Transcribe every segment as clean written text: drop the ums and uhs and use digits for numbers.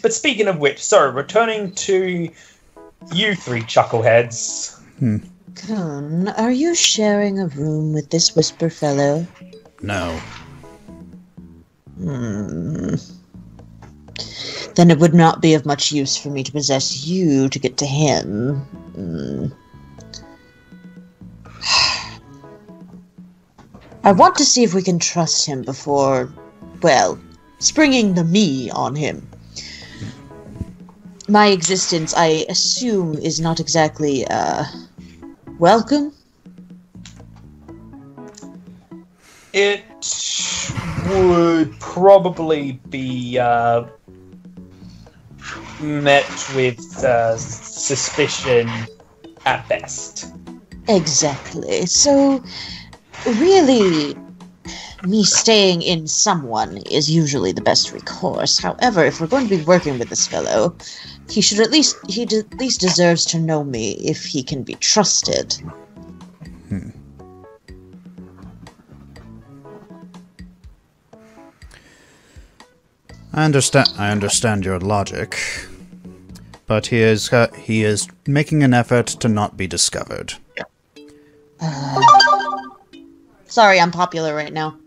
But speaking of which, so returning to you three chuckleheads. Kun, are you sharing a room with this whisper fellow? No. Then it would not be of much use for me to possess you to get to him. I want to see if we can trust him before, well, springing the me on him. My existence, I assume, is not exactly, welcome? It would probably be met with suspicion at best. Exactly. So, really, me staying in someone is usually the best recourse. However, if we're going to be working with this fellow, he at least deserves to know me if he can be trusted. I understand your logic, but he is making an effort to not be discovered. Sorry, I'm popular right now.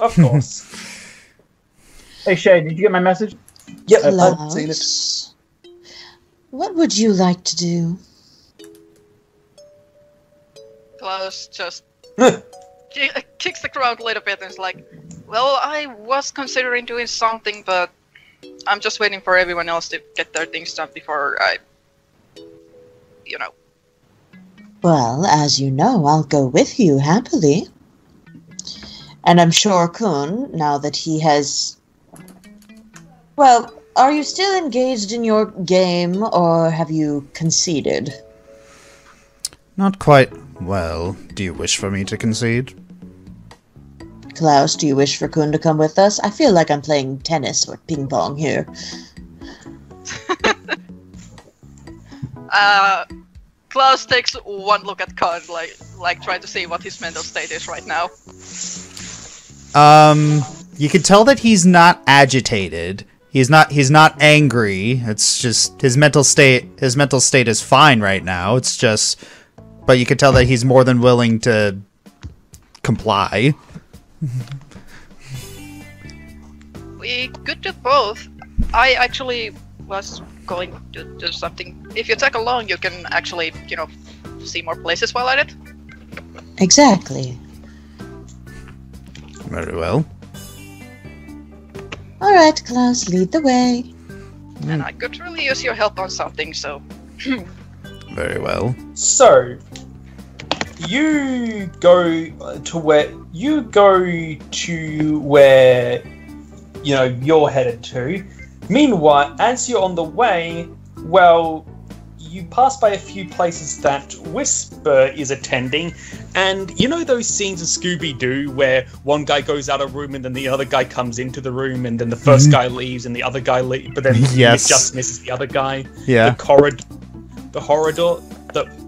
Of course. Hey Shay, did you get my message? Yep, Claus, I've seen it. what would you like to do? Klaus just kicks the crowd a little bit and is like, well, I was considering doing something, but I'm just waiting for everyone else to get their things done before I, you know. Well, as you know, I'll go with you happily. And I'm sure Kun, now that he has... Well, are you still engaged in your game, or have you conceded? Not quite. Well, do you wish for me to concede? Klaus, do you wish for Kun to come with us? I feel like I'm playing tennis or ping pong here. Klaus takes one look at Kun, like trying to see what his mental state is right now. You can tell that he's not agitated. He's not angry. It's just his mental state is fine right now. It's just, but you can tell that he's more than willing to comply. We could do both. I actually was going to do something. If you tag along, you can actually, you know, see more places while at it. Exactly. Very well. Alright, Klaus, lead the way. And I could really use your help on something, so... Very well. So, you go to where you know, you're headed to. Meanwhile, as you're on the way, well, you pass by a few places that Whisper is attending, and you know those scenes in Scooby-Doo where one guy goes out of a room and then the other guy comes into the room and then the first guy leaves and the other guy leaves, but then Yes. it just misses the other guy. Yeah. The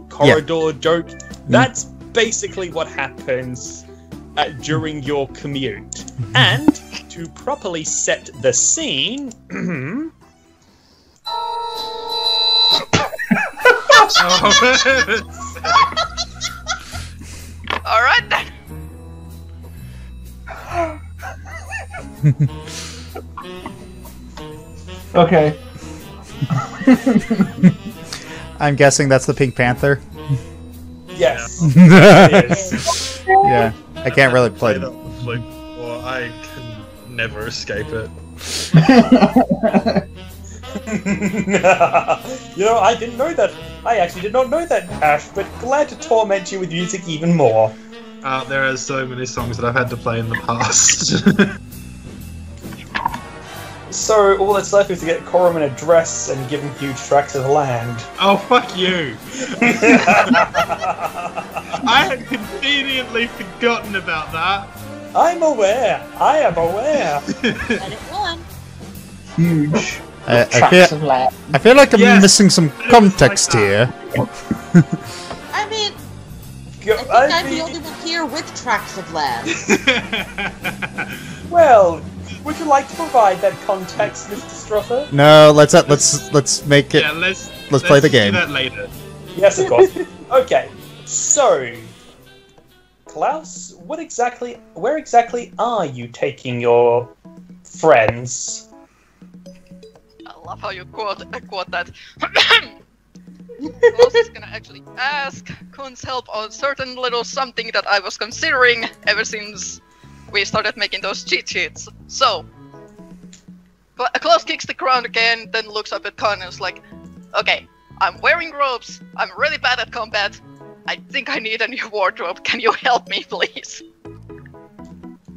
corridor joke. That's basically what happens during your commute. And to properly set the scene... Alright then! Okay. I'm guessing that's the Pink Panther. Yes. It is. Yeah, I can't really play that with Luke, or I can never escape it. You know, I didn't know that. I actually did not know that, Ash, but glad to torment you with music even more. There are so many songs that I've had to play in the past. So all that's left is to get Korim in a dress and give him huge tracts of land. Oh, fuck you! I had conveniently forgotten about that. I'm aware. I am aware. Let it one. Huge. I tracts of land. feel like I'm Yes, missing some context like here. I mean, Go- I'm the only one here with tracts of land. Well, Would you like to provide that context, Mr. Strother? No, let's make it. Yeah, let's play the do game. that later. Yes, of course. Okay, so Klaus, where exactly are you taking your friends? I love how you quote that. Klaus is gonna actually ask Kun's help on certain little something that I was considering ever since we started making those cheat sheets. So, Klaus kicks the ground again, then looks up at Kun and is like, okay, I'm wearing robes, I'm really bad at combat, I think I need a new wardrobe, can you help me please?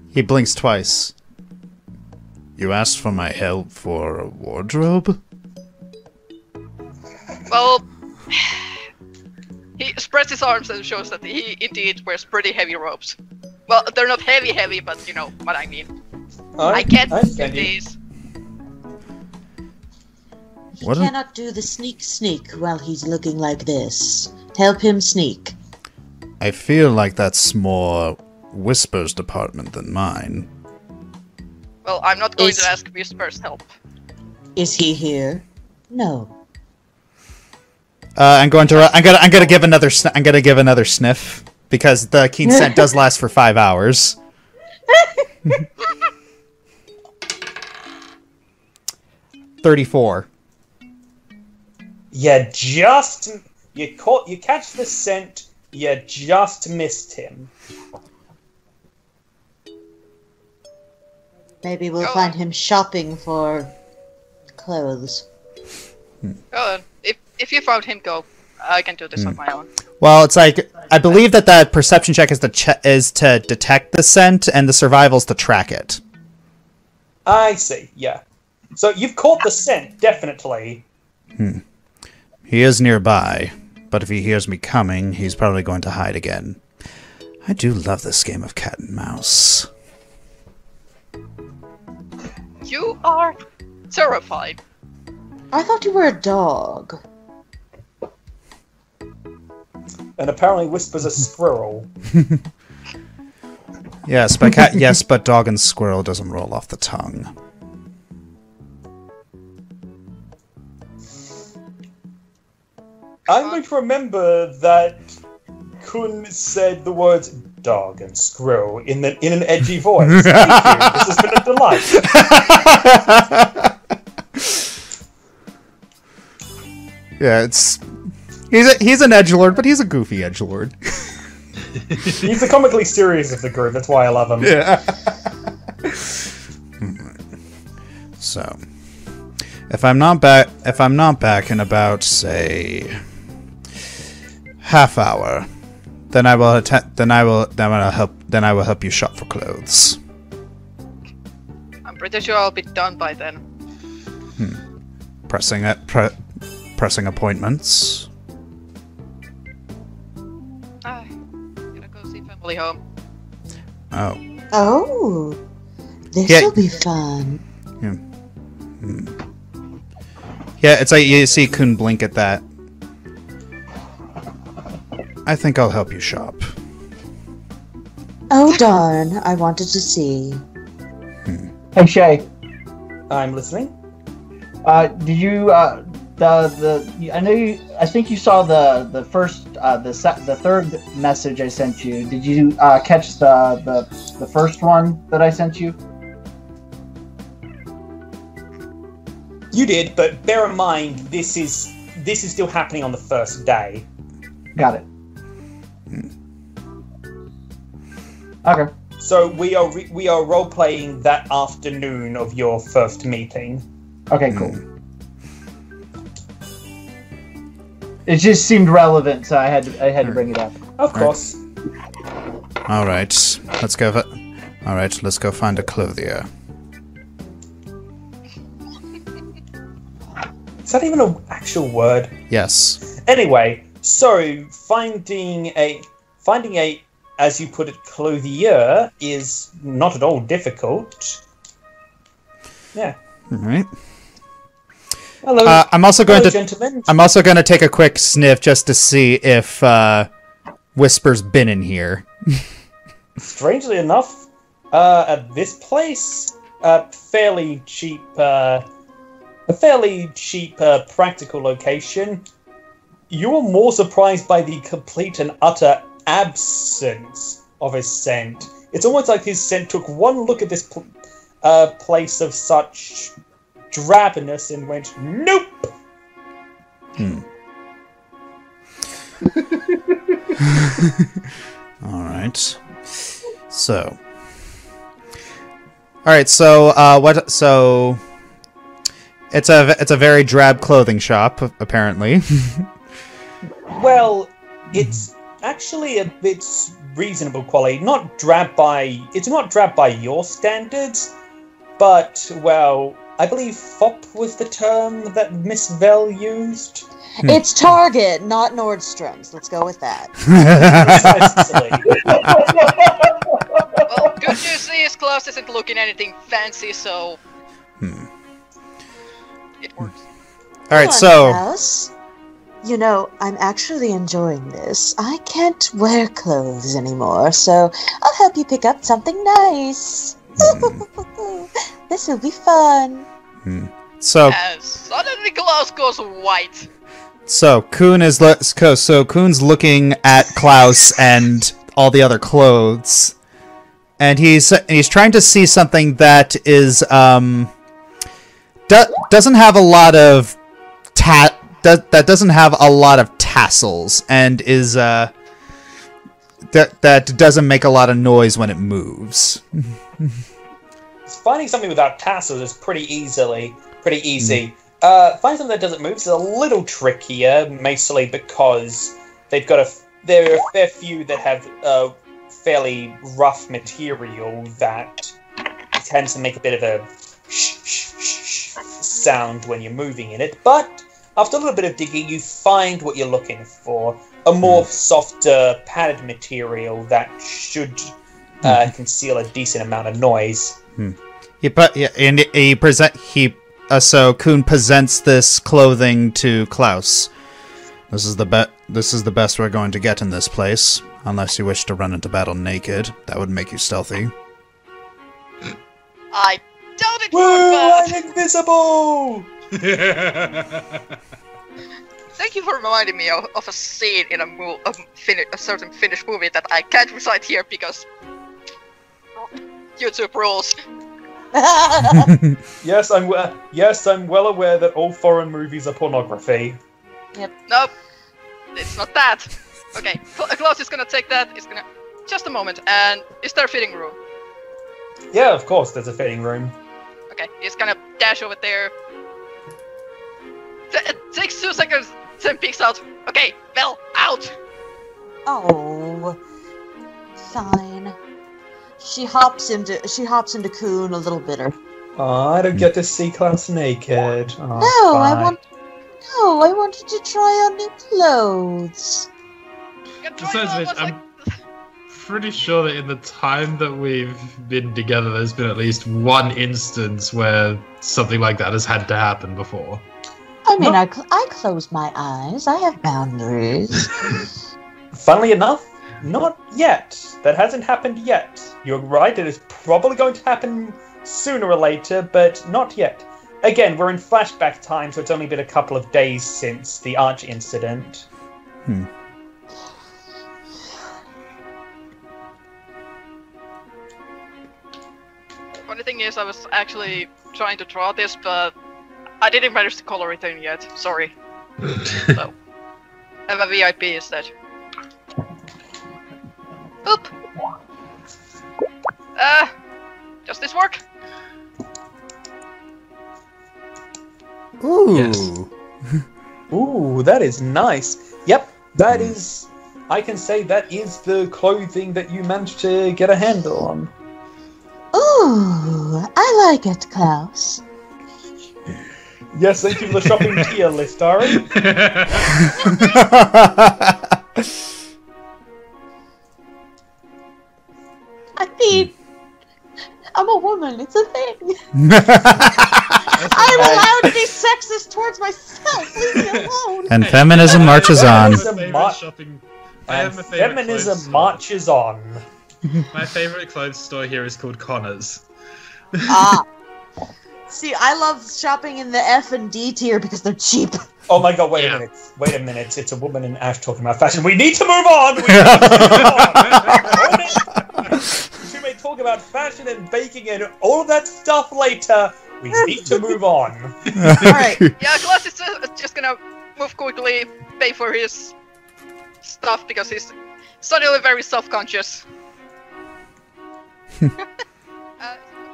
He blinks twice. You asked for my help for a wardrobe? Well, he spreads his arms and shows that he indeed wears pretty heavy robes. Well, they're not heavy, but you know what I mean. I can't do these. He cannot do the sneak while he's looking like this. Help him sneak. I feel like that's more Whisper's department than mine. Well, I'm not going to ask Whisper's help. Is he here? No. I'm gonna give another sniff because the keen scent does last for 5 hours. 34. You catch the scent, you just missed him. Maybe we'll find him shopping for clothes. If you found him, go. I can do this on my own. Well, it's like I believe that perception check is to detect the scent, and the survival's to track it. I see. Yeah. So you've caught the scent, definitely. He is nearby, but if he hears me coming, he's probably going to hide again. I do love this game of cat and mouse. You are terrified. I thought you were a dog. And apparently Whisper's a squirrel. Yes, but cat. Yes, but dog and squirrel doesn't roll off the tongue. I'm going to remember that Kun said the words dog and squirrel in an edgy voice. Thank you. This has been a delight. Yeah, he's an edgelord, but he's a goofy edgelord. He's the comically serious of the group. That's why I love him. Yeah. So, if I'm not back in about, say, half hour, then I will help you shop for clothes. I'm pretty sure I'll be done by then. Pressing appointments. Gonna go see family home. Oh. Oh, this'll be fun. Yeah, it's like you see Kun blink at that. I think I'll help you shop. Oh darn, I wanted to see. Hey Shay, I'm listening. did you I think you saw the third message I sent you. Did you catch the first one that I sent you? You did, but bear in mind this is still happening on the first day. Got it. Okay. So we are role playing that afternoon of your first meeting. Okay, cool. It just seemed relevant, so I had to bring it up. Of course. All right, let's go. All right, let's go find a clothier. Is that even an actual word? Yes. Anyway, so finding a, as you put it, clothier is not at all difficult. Yeah. All right. Hello. I'm also going to gentlemen. I'm also going to take a quick sniff just to see if Whisper's been in here. Strangely enough, at this place, fairly cheap, practical location, you were more surprised by the complete and utter absence of his scent. It's almost like his scent took one look at this place of such drabness and went, nope! Alright. So. Alright, so, so... It's a very drab clothing shop, apparently. Well, it's actually a bit reasonable quality. It's not drab by your standards, but, well, I believe fop was the term that Miss Vell used. It's Target, not Nordstrom's. Let's go with that. Well, good news is Claus isn't looking anything fancy, so it works. Alright, Come on, so... Klaus. You know, I'm actually enjoying this. I can't wear clothes anymore, so I'll help you pick up something nice. This will be fun. So... And suddenly Claus goes white. So Kuhn's looking at Klaus and all the other clothes, and he's trying to see something that is doesn't have a lot of that doesn't have a lot of tassels, and is that doesn't make a lot of noise when it moves. Finding something without tassels is pretty easy. Finding something that doesn't move is a little trickier, mostly because there are a fair few that have fairly rough material that tends to make a bit of a sound when you're moving in it. But after a little bit of digging, you find what you're looking for: a more softer, padded material that should conceal a decent amount of noise. So Kuhn presents this clothing to Klaus. This is the best we're going to get in this place, unless you wish to run into battle naked. That would make you stealthy. I doubt it. I'm invisible. Thank you for reminding me of a scene in a certain Finnish movie that I can't recite here because YouTube rules. Yes, I'm well aware that all foreign movies are pornography. Yep. Nope, it's not that. Okay, Klaus is gonna take that. He's gonna just a moment. And is there a fitting room? Yeah, of course, there's a fitting room. Okay, he's gonna dash over there. It takes 2 seconds. Then peeks out. Okay, Vell, out. Oh, fine. She hops into Kuhn a little bitter. Oh, I don't get to see Klaus naked. Oh, I wanted to try on new clothes. I'm pretty sure that in the time that we've been together, there's been at least one instance where something like that has had to happen before. I mean, I close my eyes. I have boundaries. Funnily enough, not yet. That hasn't happened yet. You're right, it is probably going to happen sooner or later, but not yet. Again, we're in flashback time, so it's only been a couple of days since the Arch incident. Funny thing is, I was actually trying to draw this, but I didn't manage to color it in yet. Sorry. So, I have a VIP instead. Oop! Does this work? Ooh. Yes. Ooh, that is nice. Yep, that is... I can say that is the clothing that you managed to get a handle on. Ooh, I like it, Klaus. Yes, thank you for the shopping tier list, Ari. I mean, I'm a woman. It's a thing. I'm allowed to be sexist towards myself. Leave me alone. And feminism marches on. Feminism marches on. My favorite clothes store here is called Connor's. Ah. See, I love shopping in the F and D tier because they're cheap. Oh my god, wait a minute. Wait a minute. It's a woman in Ash talking about fashion. We need to move on! We need to move on! She may talk about fashion and baking and all of that stuff later. We need to move on. Alright. Yeah, Claus is just gonna move quickly, pay for his stuff because he's suddenly very self-conscious.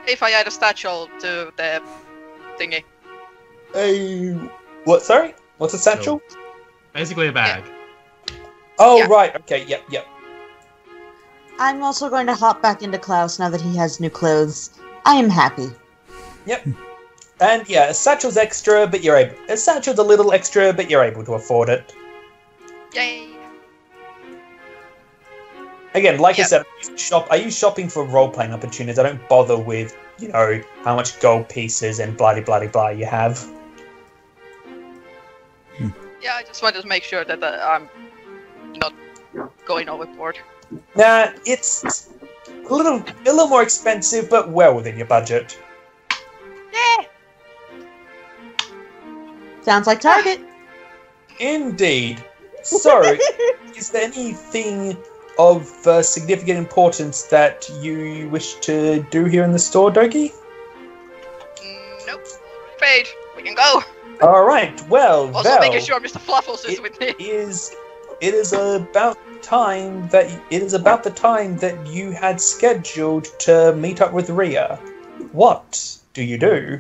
If I add a satchel to the thingy. What, sorry? What's a satchel? Basically a bag. Oh, Yeah. right. Okay, yep. I'm also going to hop back into Klaus now that he has new clothes. I am happy. Yep. And yeah, a satchel's extra, but you're able. A satchel's a little extra, but you're able to afford it. Yay! Again, like I Yep. said, I use shopping for role-playing opportunities. I don't bother with, how much gold pieces and blah you have. Yeah, I just wanted to make sure that I'm not going overboard. Nah, it's a little more expensive, but well within your budget. Yeah! Sounds like Target. Indeed. So, is there anything of significant importance that you wish to do here in the store, Dogi? Nope. Paid. We can go. All right. Well, Also Vell, making sure Mr. Fluffles is with me. It is about the time that you had scheduled to meet up with Rhea. What do you do?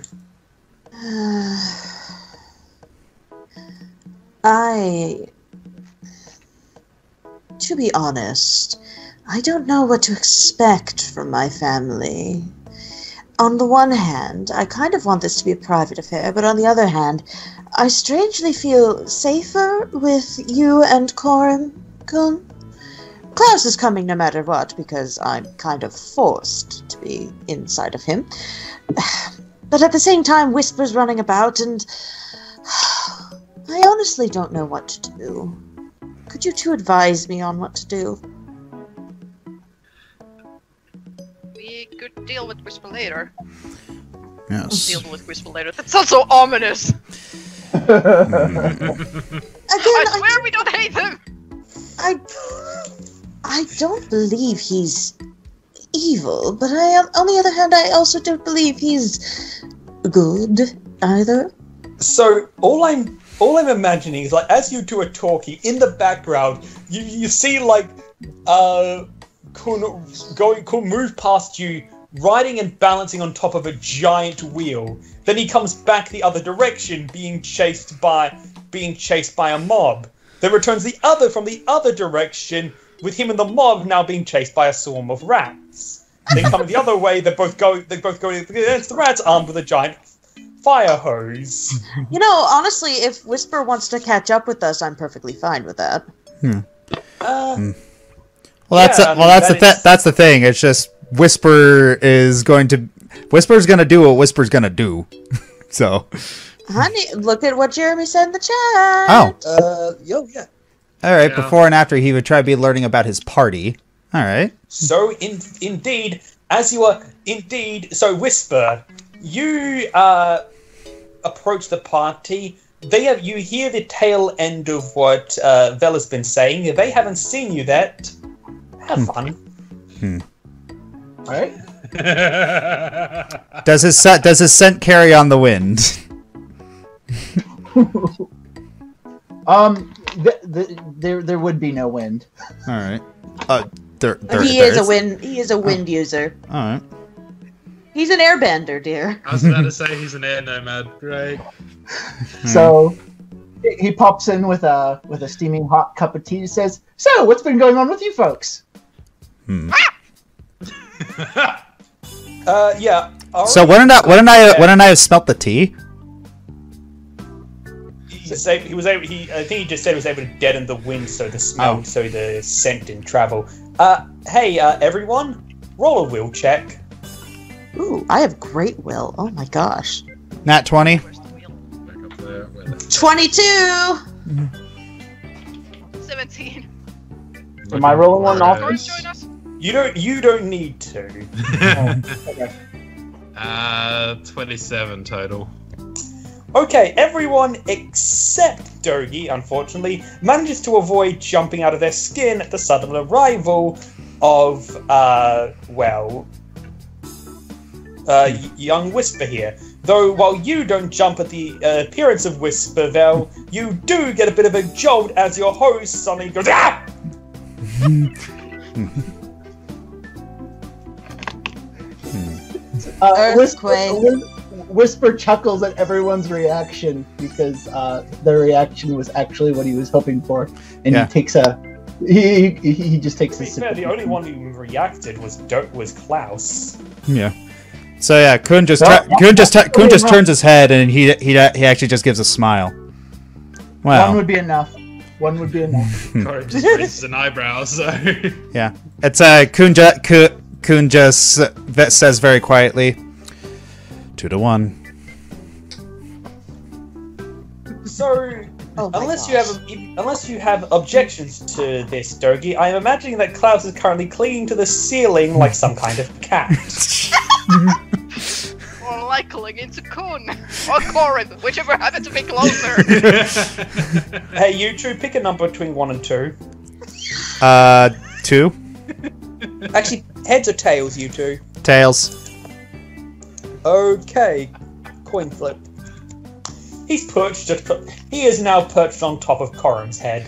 To be honest, I don't know what to expect from my family. On the one hand, I kind of want this to be a private affair, but on the other hand, I strangely feel safer with you and Korim. Klaus is coming no matter what, because I'm kind of forced to be inside of him. But at the same time, Whisper's running about, and I honestly don't know what to do. Could you two advise me on what to do? We could deal with Whisper later. Yes. Deal with Whisper later. That sounds so ominous. Again, I swear we don't hate him. I don't believe he's evil, but on the other hand, I also don't believe he's good either. So all I'm imagining is, like, as you two are talking in the background, you see like Kun move past you, riding and balancing on top of a giant wheel. Then he comes back the other direction, being chased by a mob. Then returns from the other direction, with him and the mob now being chased by a swarm of rats. Then coming the other way, they both go against the rats, armed with a giant fire hose. You know, honestly, if Whisper wants to catch up with us, I'm perfectly fine with that. Well, that's the thing. It's just Whisper's going to do what Whisper's gonna do. So, Honey, look at what Jeremy said in the chat. oh, Yeah. all right. Yeah. Before and after, he would try to be learning about his party. All right. So indeed, so Whisper, you approach the party. You hear the tail end of what Vell has been saying. They haven't seen you yet. Have fun. Alright. Does his scent carry on the wind? There would be no wind. All right. He is a wind user. All right. He's an airbender, dear. I was about to say he's an air nomad, right? So he pops in with a steaming hot cup of tea and says, "So, what's been going on with you folks?" Yeah. So wouldn't I have smelt the tea? I think he just said he was able to deaden the wind, so the smell, so the scent didn't travel. Hey, everyone, roll a will check. Ooh, I have great will. Oh my gosh. Nat 20. Back up there. 22! 17. Am I rolling one off? Korim join us? You don't need to. Okay. 27 total. Okay, everyone except Dogi, unfortunately, manages to avoid jumping out of their skin at the sudden arrival of, young Whisper here. Though, while you don't jump at the appearance of Whisper, Vell, you do get a bit of a jolt as your host suddenly goes, ah! Whisper chuckles at everyone's reaction because their reaction was actually what he was hoping for, and he takes he just takes a sip. The only one who reacted was Claus. Yeah. So yeah, Kun just turns his head and he actually just gives a smile. Wow. One would be enough. Korim just raises an eyebrow, so yeah. It's Kun just says very quietly, 2-1. So, unless you have objections to this, Dogi, I am imagining that Claus is currently clinging to the ceiling like some kind of cat. Or like clinging to Kun or Korim, whichever happens to be closer. Hey, you two, pick a number between 1 and 2. 2. Actually, heads or tails, you two? Tails. Okay, coin flip. He is now perched on top of Korim's head.